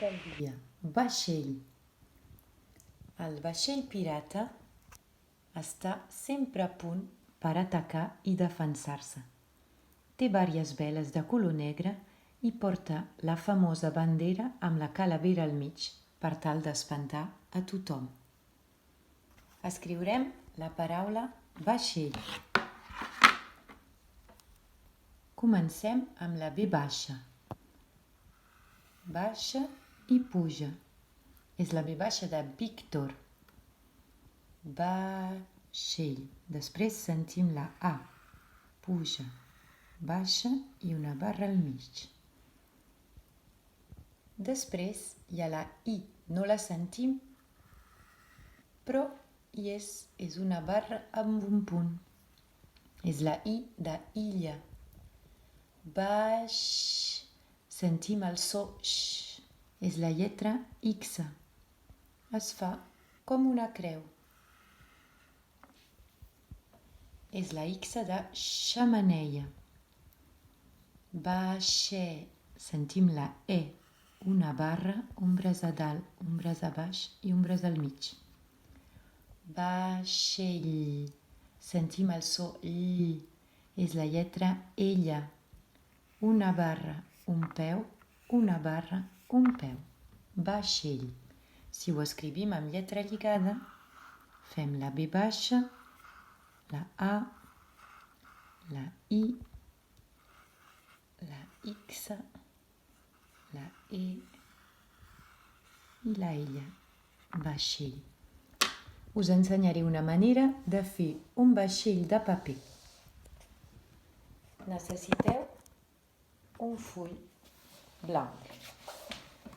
del dia. Vaixell. El vaixell pirata està sempre a punt per atacar i defensar-se. Té diverses veles de color negre i porta la famosa bandera amb la calavera al mig per tal d'espantar a tothom. Escriurem la paraula vaixell. Comencem amb la V baixa. Baixa i puja. És la V baixa de Víctor. Vaixell. Després sentim la A. Puja, baixa i una barra al mig. Després hi ha la I. No la sentim, però és una barra amb un punt. És la I de illa. Baix. Sentim el so X. És la lletra X. Es fa com una creu. És la X de xemeneia. Baixer. Sentim la E. Una barra, ombres a dalt, ombres a baix i ombres al mig. Vaixell. Sentim el so L. És la lletra ella. Una barra, un peu, una barra, un peu. Vaixell. Si ho escrivim amb lletra lligada, fem la V baixa, la A, la I, la X, la E i la L. Vaixell. Us ensenyaré una manera de fer un vaixell de paper. Necessiteu un full blanc.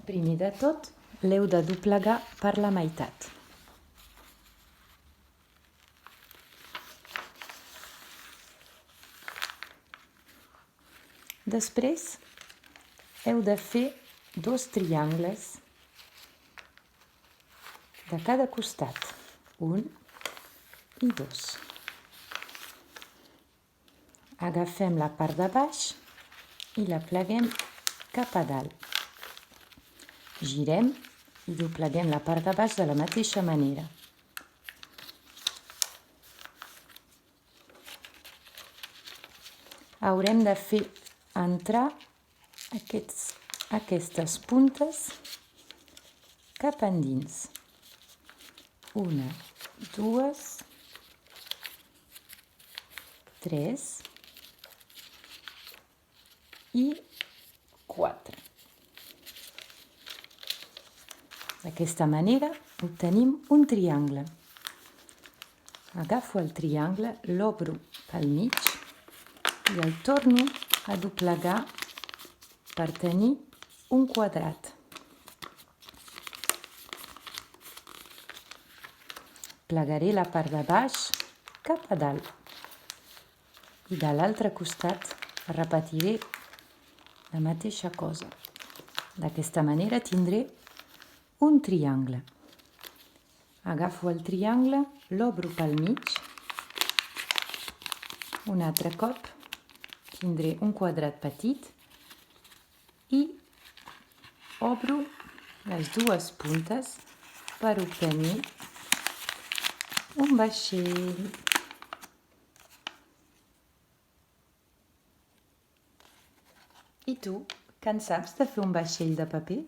Primer de tot, l'heu de doblegar per la meitat. Després, heu de fer 2 triangles de cada costat. 1 i 2. Agafem la part de baix i la pleguem cap a dalt. Girem i dobleguem la part de baix de la mateixa manera. Haurem de fer entrar aquestes puntes cap endins. 1, 2, 3 i 4. D'aquesta manera obtenim un triangle. Agafo el triangle, l'obro pel mig i el torno a doblegar per tenir un quadrat. Plegaré la part de baix cap a dalt. I de l'altre costat repetiré la mateixa cosa. D'aquesta manera tindré un triangle. Agafo el triangle, l'obro pel mig. Un altre cop tindré un quadrat petit i obro les dues puntes per obtenir un vaixell. I tu, que en saps de fer un vaixell de paper?